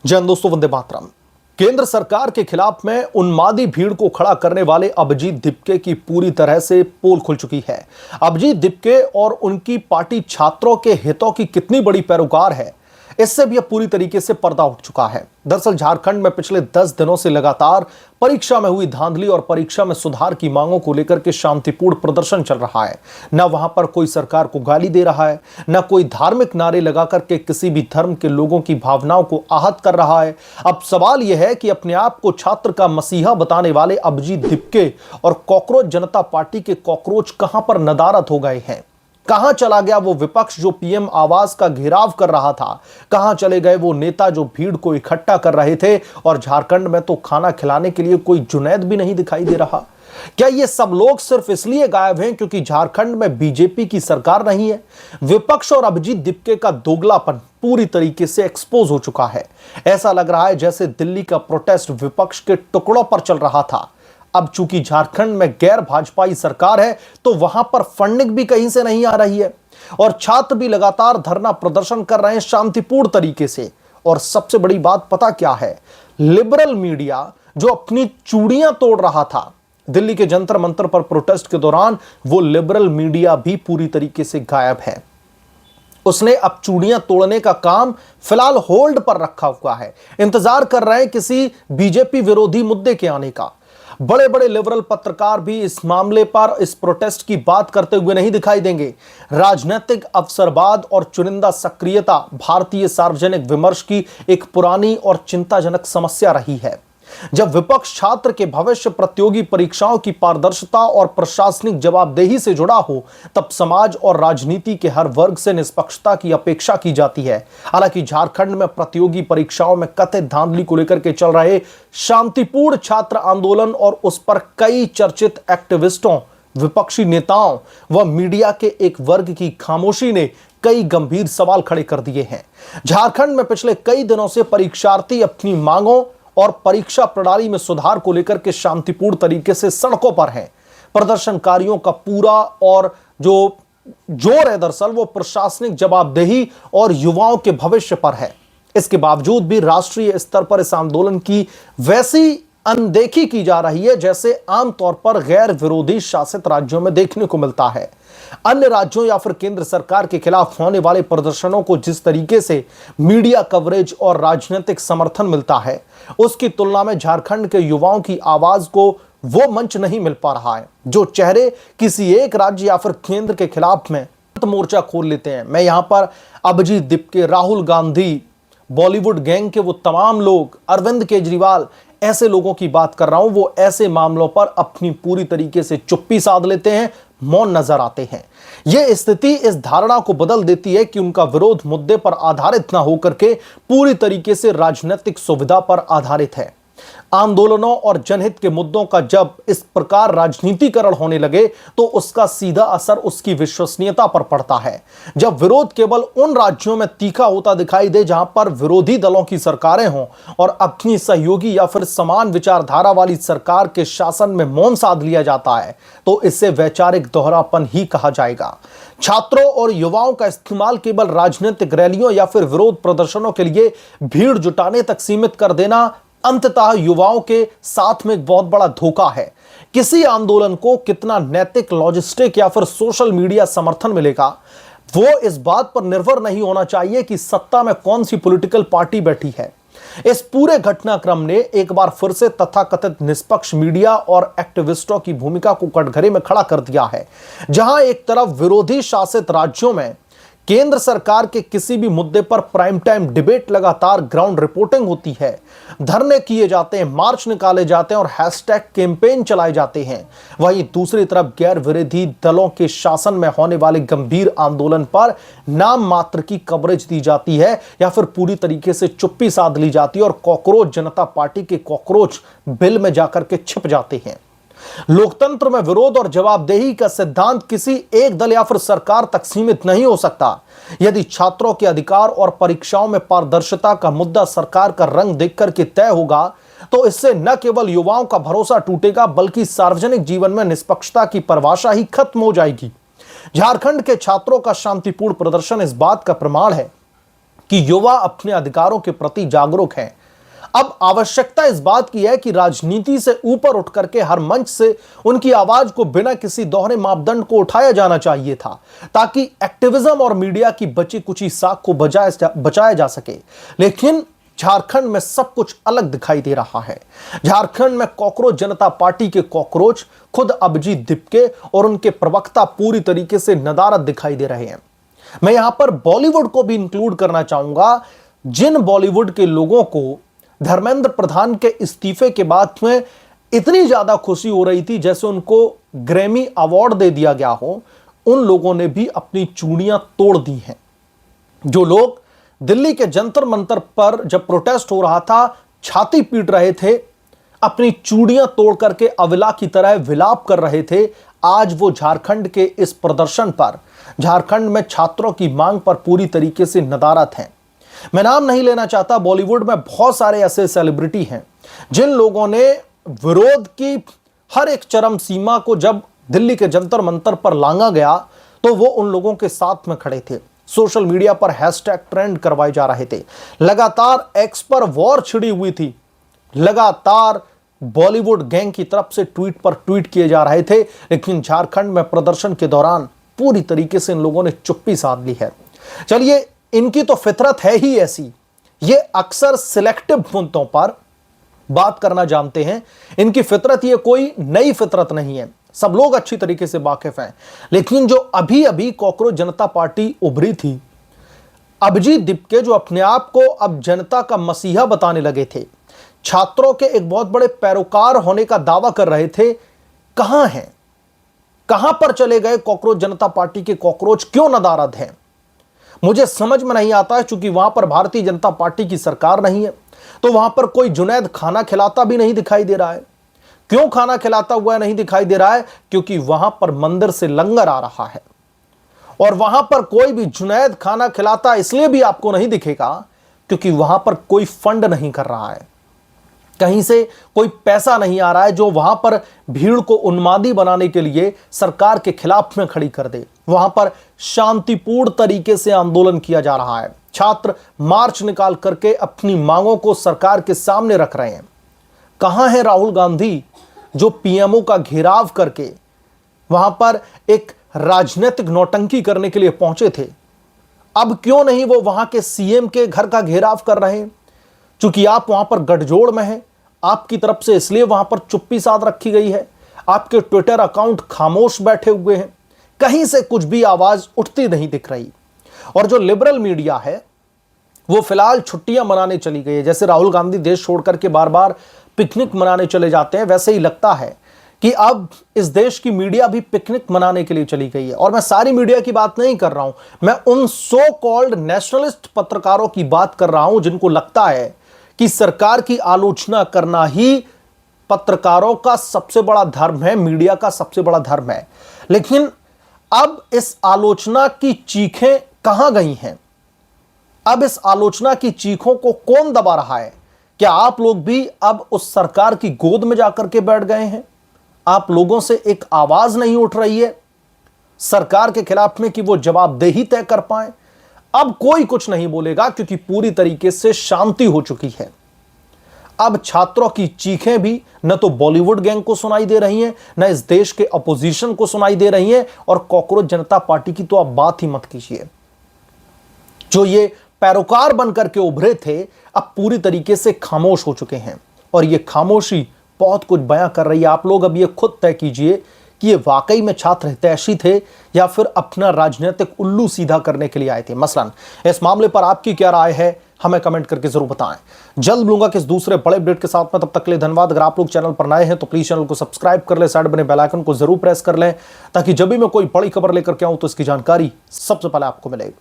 जय हिंद दोस्तों, वंदे मातरम। केंद्र सरकार के खिलाफ में उन्मादी भीड़ को खड़ा करने वाले अभिजीत दीपके की पूरी तरह से पोल खुल चुकी है। अभिजीत दीपके और उनकी पार्टी छात्रों के हितों की कितनी बड़ी पैरोकार है, इससे भी अब पूरी तरीके से पर्दा उठ चुका है। दरअसल झारखंड में पिछले 10 दिनों से लगातार परीक्षा में हुई धांधली और परीक्षा में सुधार की मांगों को लेकर के शांतिपूर्ण प्रदर्शन चल रहा है। न वहां पर कोई सरकार को गाली दे रहा है, न कोई धार्मिक नारे लगाकर के किसी भी धर्म के लोगों की भावनाओं को आहत कर रहा है। अब सवाल यह है कि अपने आप को छात्र का मसीहा बताने वाले अभिजीत दीपके और कॉकरोच जनता पार्टी के कॉकरोच कहां पर नदारद हो गए हैं। कहां चला गया वो विपक्ष जो पीएम आवास का घेराव कर रहा था? कहां चले गए वो नेता जो भीड़ को इकट्ठा कर रहे थे? और झारखंड में तो खाना खिलाने के लिए कोई जुनैद भी नहीं दिखाई दे रहा। क्या ये सब लोग सिर्फ इसलिए गायब हैं क्योंकि झारखंड में बीजेपी की सरकार नहीं है? विपक्ष और अभिजीत दीपके का दोगलापन पूरी तरीके से एक्सपोज हो चुका है। ऐसा लग रहा है जैसे दिल्ली का प्रोटेस्ट विपक्ष के टुकड़ों पर चल रहा था। अब चूंकि झारखंड में गैर भाजपाई सरकार है तो वहां पर फंडिंग भी कहीं से नहीं आ रही है और छात्र भी लगातार धरना प्रदर्शन कर रहे हैं शांतिपूर्ण तरीके से। और सबसे बड़ी बात पता क्या है? लिबरल मीडिया जो अपनी चूड़ियां तोड़ रहा था दिल्ली के जंतर मंतर पर प्रोटेस्ट के दौरान, वो लिबरल मीडिया भी पूरी तरीके से गायब है। उसने अब चूड़ियां तोड़ने का काम फिलहाल होल्ड पर रखा हुआ है। इंतजार कर रहे हैं किसी बीजेपी विरोधी मुद्दे के आने का। बड़े बड़े लिबरल पत्रकार भी इस मामले पर, इस प्रोटेस्ट की बात करते हुए नहीं दिखाई देंगे। राजनीतिक अवसरवाद और चुनिंदा सक्रियता भारतीय सार्वजनिक विमर्श की एक पुरानी और चिंताजनक समस्या रही है। जब विपक्ष छात्र के भविष्य, प्रतियोगी परीक्षाओं की पारदर्शिता और प्रशासनिक जवाबदेही से जुड़ा हो, तब समाज और राजनीति के हर वर्ग से निष्पक्षता की अपेक्षा की जाती है। हालांकि झारखंड में प्रतियोगी परीक्षाओं में कथित धांधली को लेकर के चल रहे शांतिपूर्ण छात्र आंदोलन और उस पर कई चर्चित एक्टिविस्टों, विपक्षी नेताओं व मीडिया के एक वर्ग की खामोशी ने कई गंभीर सवाल खड़े कर दिए हैं। झारखंड में पिछले कई दिनों से परीक्षार्थी अपनी मांगों और परीक्षा प्रणाली में सुधार को लेकर के शांतिपूर्ण तरीके से सड़कों पर हैं। प्रदर्शनकारियों का पूरा और जो जोर है दरअसल वो प्रशासनिक जवाबदेही और युवाओं के भविष्य पर है। इसके बावजूद भी राष्ट्रीय स्तर पर इस आंदोलन की वैसी अनदेखी की जा रही है जैसे आमतौर पर गैर विरोधी शासित राज्यों में देखने को मिलता है। अन्य राज्यों या फिर केंद्र सरकार के खिलाफ होने वाले प्रदर्शनों को जिस तरीके से मीडिया कवरेज और राजनीतिक समर्थन मिलता है, उसकी तुलना में झारखंड के युवाओं की आवाज को वो मंच नहीं मिल पा रहा है जो चेहरे किसी एक राज्य या फिर केंद्र के खिलाफ में मोर्चा खोल लेते हैं। मैं यहां पर अभिजीत दीपके, राहुल गांधी, बॉलीवुड गैंग के वो तमाम लोग, अरविंद केजरीवाल, ऐसे लोगों की बात कर रहा हूं। वो ऐसे मामलों पर अपनी पूरी तरीके से चुप्पी साध लेते हैं, मौन नजर आते हैं। यह स्थिति इस धारणा को बदल देती है कि उनका विरोध मुद्दे पर आधारित ना होकर के पूरी तरीके से राजनीतिक सुविधा पर आधारित है। आंदोलनों और जनहित के मुद्दों का जब इस प्रकार राजनीतिकरण होने लगे तो उसका सीधा असर उसकी विश्वसनीयता पर पड़ता है। जब विरोध केवल उन राज्यों में तीखा होता दिखाई दे जहां पर विरोधी दलों की सरकारें हों और अपनी सहयोगी या फिर समान विचारधारा वाली सरकार के शासन में मौन साध लिया जाता है, तो इसे वैचारिक दोहरापन ही कहा जाएगा। छात्रों और युवाओं का इस्तेमाल केवल राजनीतिक रैलियों या फिर विरोध प्रदर्शनों के लिए भीड़ जुटाने तक सीमित कर देना अंततः युवाओं के साथ में एक बहुत बड़ा धोखा है। किसी आंदोलन को कितना नैतिक, लॉजिस्टिक या फिर सोशल मीडिया समर्थन मिलेगा, वो इस बात पर निर्भर नहीं होना चाहिए कि सत्ता में कौन सी पॉलिटिकल पार्टी बैठी है। इस पूरे घटनाक्रम ने एक बार फिर से तथाकथित निष्पक्ष मीडिया और एक्टिविस्टों की भूमिका को कटघरे में खड़ा कर दिया है। जहां एक तरफ विरोधी शासित राज्यों में केंद्र सरकार के किसी भी मुद्दे पर प्राइम टाइम डिबेट, लगातार ग्राउंड रिपोर्टिंग होती है, धरने किए जाते हैं, मार्च निकाले जाते हैं और हैशटैग कैंपेन चलाए जाते हैं, वहीं दूसरी तरफ गैर विरोधी दलों के शासन में होने वाले गंभीर आंदोलन पर नाम मात्र की कवरेज दी जाती है या फिर पूरी तरीके से चुप्पी साध ली जाती है और कॉकरोच जनता पार्टी के कॉकरोच बिल में जाकर के छिप जाते हैं। लोकतंत्र में विरोध और जवाबदेही का सिद्धांत किसी एक दल या फिर सरकार तक सीमित नहीं हो सकता। यदि छात्रों के अधिकार और परीक्षाओं में पारदर्शिता का मुद्दा सरकार का रंग देखकर के तय होगा तो इससे न केवल युवाओं का भरोसा टूटेगा बल्कि सार्वजनिक जीवन में निष्पक्षता की परिभाषा ही खत्म हो जाएगी। झारखंड के छात्रों का शांतिपूर्ण प्रदर्शन इस बात का प्रमाण है कि युवा अपने अधिकारों के प्रति जागरूक हैं। अब आवश्यकता इस बात की है कि राजनीति से ऊपर उठ करके हर मंच से उनकी आवाज को बिना किसी दोहरे मापदंड को उठाया जाना चाहिए था, ताकि एक्टिविज्म और मीडिया की बची कुची साख को बचाया जा सके। लेकिन झारखंड में सब कुछ अलग दिखाई दे रहा है। झारखंड में कॉकरोच जनता पार्टी के कॉकरोच खुद अभिजीत दिपके और उनके प्रवक्ता पूरी तरीके से नदारद दिखाई दे रहे हैं। मैं यहां पर बॉलीवुड को भी इंक्लूड करना चाहूंगा। जिन बॉलीवुड के लोगों को धर्मेंद्र प्रधान के इस्तीफे के बाद में इतनी ज्यादा खुशी हो रही थी जैसे उनको ग्रैमी अवार्ड दे दिया गया हो, उन लोगों ने भी अपनी चूड़ियां तोड़ दी हैं। जो लोग दिल्ली के जंतर मंतर पर जब प्रोटेस्ट हो रहा था छाती पीट रहे थे, अपनी चूड़ियां तोड़ करके अविला की तरह विलाप कर रहे थे, आज वो झारखंड के इस प्रदर्शन पर, झारखंड में छात्रों की मांग पर पूरी तरीके से नदारद हैं। मैं नाम नहीं लेना चाहता, बॉलीवुड में बहुत सारे ऐसे सेलिब्रिटी हैं जिन लोगों ने विरोध की हर एक चरम सीमा को जब दिल्ली के जंतर मंतर पर लांगा गया तो वो उन लोगों के साथ में खड़े थे। सोशल मीडिया पर हैशटैग ट्रेंड करवाए जा रहे थे, लगातार एक्स पर वॉर छिड़ी हुई थी, लगातार बॉलीवुड गैंग की तरफ से ट्वीट पर ट्वीट किए जा रहे थे। लेकिन झारखंड में प्रदर्शन के दौरान पूरी तरीके से इन लोगों ने चुप्पी साध ली है। चलिए, इनकी तो फितरत है ही ऐसी, ये अक्सर सिलेक्टिव मुद्दों पर बात करना जानते हैं। इनकी फितरत ये कोई नई फितरत नहीं है, सब लोग अच्छी तरीके से वाकिफ हैं। लेकिन जो अभी अभी कॉकरोच जनता पार्टी उभरी थी, अभिजीत दिपके जो अपने आप को अब जनता का मसीहा बताने लगे थे, छात्रों के एक बहुत बड़े पैरोकार होने का दावा कर रहे थे, कहां हैं, कहां पर चले गए कॉकरोच जनता पार्टी के कॉकरोच, क्यों नदारद हैं? मुझे समझ में नहीं आता है, क्योंकि वहां पर भारतीय जनता पार्टी की सरकार नहीं है तो वहां पर कोई जुनैद खाना खिलाता भी नहीं दिखाई दे रहा है। क्यों खाना खिलाता हुआ नहीं दिखाई दे रहा है? क्योंकि वहां पर मंदिर से लंगर आ रहा है। और वहां पर कोई भी जुनैद खाना खिलाता इसलिए भी आपको नहीं दिखेगा क्योंकि वहां पर कोई फंड नहीं कर रहा है, कहीं से कोई पैसा नहीं आ रहा है जो वहां पर भीड़ को उन्मादी बनाने के लिए सरकार के खिलाफ में खड़ी कर दे। वहां पर शांतिपूर्ण तरीके से आंदोलन किया जा रहा है, छात्र मार्च निकाल करके अपनी मांगों को सरकार के सामने रख रहे हैं। कहां है राहुल गांधी जो पीएमओ का घेराव करके वहां पर एक राजनीतिक नौटंकी करने के लिए पहुंचे थे? अब क्यों नहीं वो वहां के सीएम के घर का घेराव कर रहे हैं? क्योंकि आप वहां पर गठजोड़ में हैं, आपकी तरफ से इसलिए वहां पर चुप्पी साध रखी गई है। आपके ट्विटर अकाउंट खामोश बैठे हुए हैं, कहीं से कुछ भी आवाज उठती नहीं दिख रही। और जो लिबरल मीडिया है वो फिलहाल छुट्टियां मनाने चली गई है। जैसे राहुल गांधी देश छोड़कर के बार बार पिकनिक मनाने चले जाते हैं, वैसे ही लगता है कि अब इस देश की मीडिया भी पिकनिक मनाने के लिए चली गई है। और मैं सारी मीडिया की बात नहीं कर रहा हूं, मैं उन सो कॉल्ड नेशनलिस्ट पत्रकारों की बात कर रहा हूं जिनको लगता है कि सरकार की आलोचना करना ही पत्रकारों का सबसे बड़ा धर्म है, मीडिया का सबसे बड़ा धर्म है। लेकिन अब इस आलोचना की चीखें कहां गई हैं? अब इस आलोचना की चीखों को कौन दबा रहा है? क्या आप लोग भी अब उस सरकार की गोद में जाकर के बैठ गए हैं? आप लोगों से एक आवाज नहीं उठ रही है सरकार के खिलाफ में कि वो जवाबदेही तय कर पाए? अब कोई कुछ नहीं बोलेगा क्योंकि पूरी तरीके से शांति हो चुकी है। अब छात्रों की चीखें भी न तो बॉलीवुड गैंग को सुनाई दे रही हैं, न इस देश के अपोजिशन को सुनाई दे रही हैं, और कॉकरोच जनता पार्टी की तो आप बात ही मत कीजिए। जो ये पैरोकार बनकर के उभरे थे अब पूरी तरीके से खामोश हो चुके हैं, और ये खामोशी बहुत कुछ बयां कर रही है। आप लोग अब ये खुद तय कीजिए कि ये वाकई में छात्र हितैषी थे या फिर अपना राजनीतिक उल्लू सीधा करने के लिए आए थे। मसलन इस मामले पर आपकी क्या राय है, हमें कमेंट करके जरूर बताएं। जल्द मिलूंगा किस दूसरे बड़े अपडेट के साथ में, तब तक के लिए धन्यवाद। अगर आप लोग चैनल पर नए हैं तो प्लीज चैनल को सब्सक्राइब कर लें, साइड बने बेल आइकन को जरूर प्रेस कर लें ताकि जब भी मैं कोई बड़ी खबर लेकर के आऊं तो इसकी जानकारी सबसे पहले आपको मिलेगी।